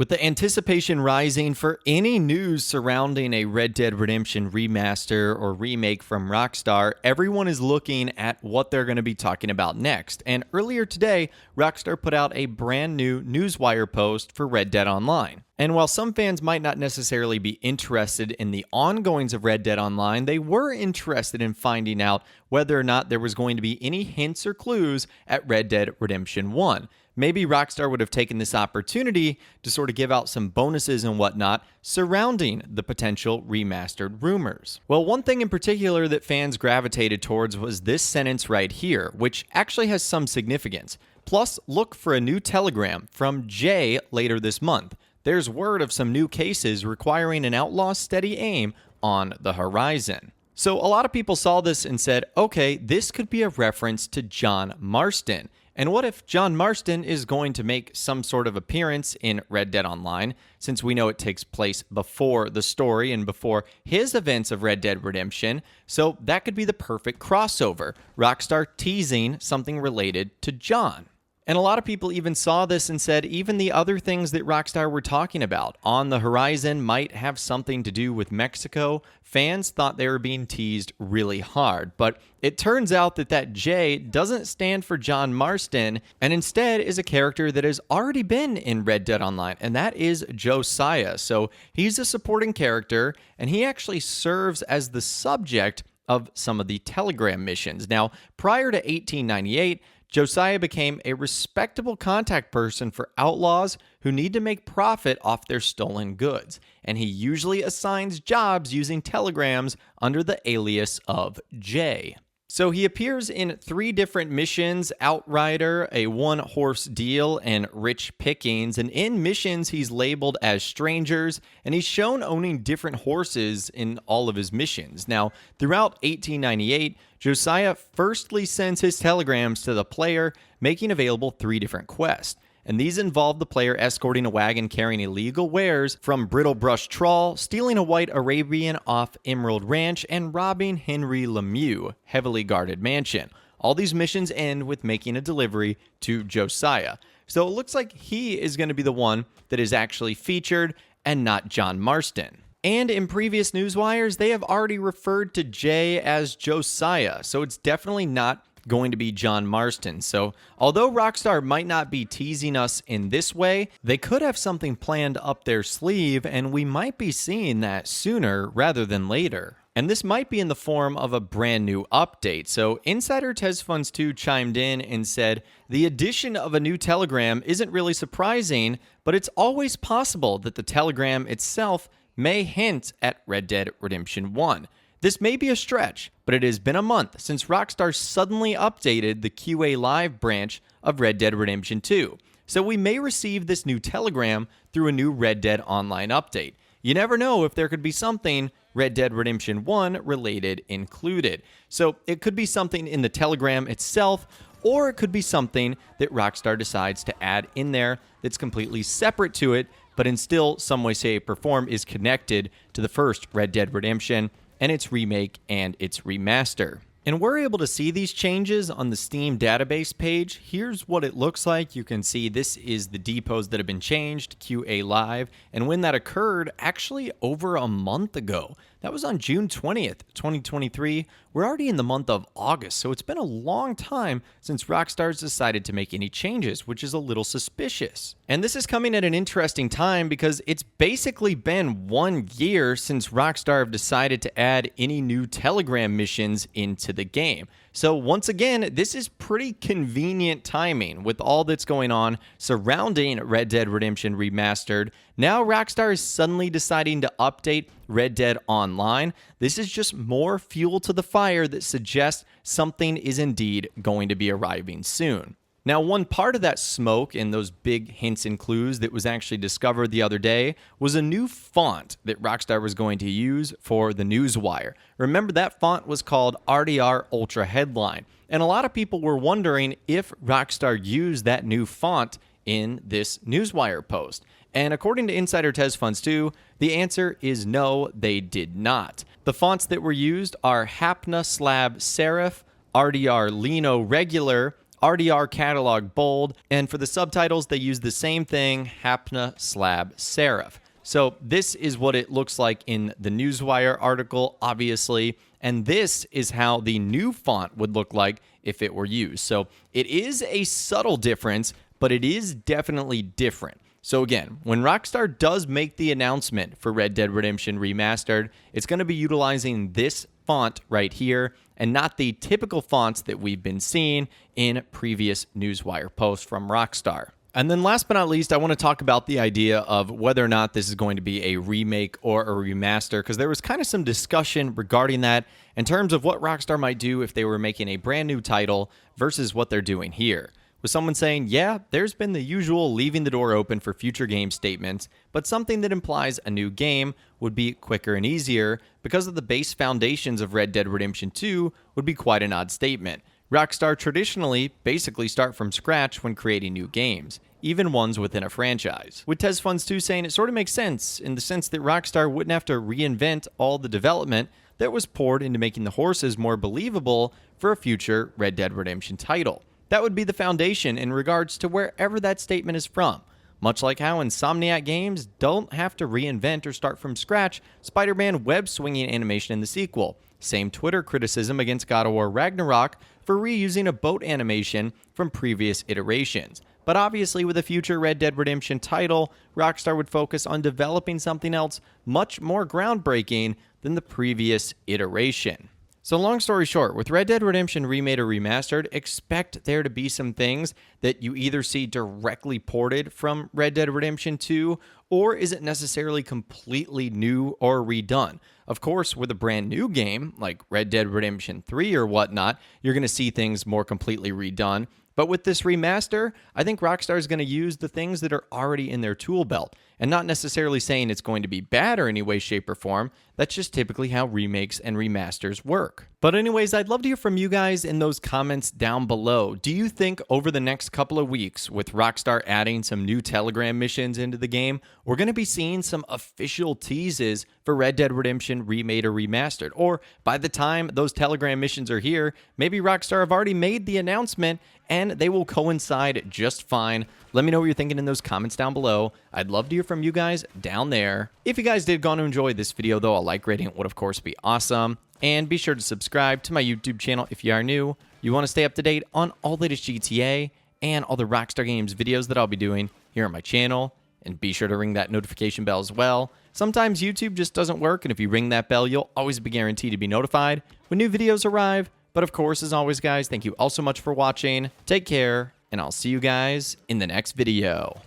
With the anticipation rising for any news surrounding a Red Dead Redemption remaster or remake from Rockstar, everyone is looking at what they're going to be talking about next. And earlier today, Rockstar put out a brand new Newswire post for Red Dead Online. And while some fans might not necessarily be interested in the ongoings of Red Dead Online, they were interested in finding out whether or not there was going to be any hints or clues at Red Dead Redemption 1. Maybe Rockstar would have taken this opportunity to sort of give out some bonuses and whatnot surrounding the potential remastered rumors. Well, one thing in particular that fans gravitated towards was this sentence right here, which actually has some significance. Plus, look for a new telegram from Jay later this month. There's word of some new cases requiring an outlaw's steady aim on the horizon. So a lot of people saw this and said, okay, this could be a reference to John Marston. And what if John Marston is going to make some sort of appearance in Red Dead Online, since we know it takes place before the story and before his events of Red Dead Redemption? So that could be the perfect crossover, Rockstar teasing something related to John. And a lot of people even saw this and said even the other things that Rockstar were talking about on the horizon might have something to do with Mexico. Fans thought they were being teased really hard, but it turns out that J doesn't stand for John Marston and instead is a character that has already been in Red Dead Online, and that is Josiah. So he's a supporting character, and he actually serves as the subject of some of the telegram missions. Now, prior to 1898, Josiah became a respectable contact person for outlaws who need to make profit off their stolen goods, and he usually assigns jobs using telegrams under the alias of J. So he appears in 3 different missions: Outrider, a one-horse deal, and Rich Pickings. And in missions, he's labeled as strangers, and he's shown owning different horses in all of his missions. Now, throughout 1898, Josiah firstly sends his telegrams to the player, making available 3 different quests. And these involve the player escorting a wagon carrying illegal wares from Brittlebrush Trawl, stealing a white Arabian off Emerald Ranch, and robbing Henry Lemieux, heavily guarded mansion. All these missions end with making a delivery to Josiah. So it looks like he is going to be the one that is actually featured and not John Marston. And in previous newswires, they have already referred to Jay as Josiah, so it's definitely not going to be John Marston. So although Rockstar might not be teasing us in this way, they could have something planned up their sleeve, and we might be seeing that sooner rather than later. And this might be in the form of a brand new update. So Insider TezFunds2 chimed in and said, the addition of a new telegram isn't really surprising, but it's always possible that the telegram itself may hint at Red Dead Redemption 1. This may be a stretch, but it has been a month since Rockstar suddenly updated the QA Live branch of Red Dead Redemption 2, so we may receive this new telegram through a new Red Dead Online update. You never know if there could be something Red Dead Redemption 1 related included. So it could be something in the telegram itself, or it could be something that Rockstar decides to add in there that's completely separate to it, but in still some way, shape, or form is connected to the first Red Dead Redemption and its remake and its remaster. And we're able to see these changes on the Steam database page. Here's what it looks like. You can see this is the depots that have been changed, QA Live, and when that occurred, actually over a month ago. That was on June 20th, 2023. We're already in the month of August, so it's been a long time since Rockstar's decided to make any changes, which is a little suspicious. And this is coming at an interesting time because it's basically been 1 year since Rockstar have decided to add any new Telegram missions into the game. So once again, this is pretty convenient timing with all that's going on surrounding Red Dead Redemption Remastered. Now Rockstar is suddenly deciding to update Red Dead Online. This is just more fuel to the fire that suggests something is indeed going to be arriving soon. Now, one part of that smoke and those big hints and clues that was actually discovered the other day was a new font that Rockstar was going to use for the Newswire. Remember, that font was called RDR Ultra Headline, and a lot of people were wondering if Rockstar used that new font in this Newswire post. And according to Insider TezFunds2, the answer is no, they did not. The fonts that were used are Hapna Slab Serif, RDR Lino Regular, RDR catalog bold, and for the subtitles, they use the same thing, Hapna slab serif. So this is what it looks like in the Newswire article, obviously, and this is how the new font would look like if it were used. So it is a subtle difference, but it is definitely different. So again, when Rockstar does make the announcement for Red Dead Redemption Remastered, it's going to be utilizing this font right here and not the typical fonts that we've been seeing in previous Newswire posts from Rockstar. And then last but not least, I want to talk about the idea of whether or not this is going to be a remake or a remaster, because there was kind of some discussion regarding that in terms of what Rockstar might do if they were making a brand new title versus what they're doing here. With someone saying, yeah, there's been the usual leaving the door open for future game statements, but something that implies a new game would be quicker and easier because of the base foundations of Red Dead Redemption 2 would be quite an odd statement. Rockstar traditionally basically start from scratch when creating new games, even ones within a franchise. With Tez Funds 2 saying it sort of makes sense in the sense that Rockstar wouldn't have to reinvent all the development that was poured into making the horses more believable for a future Red Dead Redemption title. That would be the foundation in regards to wherever that statement is from. Much like how Insomniac Games don't have to reinvent or start from scratch Spider-Man web-swinging animation in the sequel. Same Twitter criticism against God of War Ragnarok for reusing a boat animation from previous iterations. But obviously with a future Red Dead Redemption title, Rockstar would focus on developing something else much more groundbreaking than the previous iteration. So long story short, with Red Dead Redemption Remade or Remastered, expect there to be some things that you either see directly ported from Red Dead Redemption 2, or is it necessarily completely new or redone? Of course, with a brand new game, like Red Dead Redemption 3 or whatnot, you're going to see things more completely redone. But with this remaster, I think Rockstar is going to use the things that are already in their tool belt, and not necessarily saying it's going to be bad or any way, shape, or form. That's just typically how remakes and remasters work. But anyways, I'd love to hear from you guys in those comments down below. Do you think over the next couple of weeks, with Rockstar adding some new Telegram missions into the game, we're going to be seeing some official teases for Red Dead Redemption Remade or Remastered? Or by the time those Telegram missions are here, maybe Rockstar have already made the announcement and they will coincide just fine. Let me know what you're thinking in those comments down below. I'd love to hear from you guys down there. If you guys did go on to enjoy this video, though, a like rating would, of course, be awesome. And be sure to subscribe to my YouTube channel if you are new. You want to stay up to date on all the latest GTA and all the Rockstar Games videos that I'll be doing here on my channel. And be sure to ring that notification bell as well. Sometimes YouTube just doesn't work, and if you ring that bell, you'll always be guaranteed to be notified when new videos arrive. But of course, as always, guys, thank you all so much for watching. Take care, and I'll see you guys in the next video.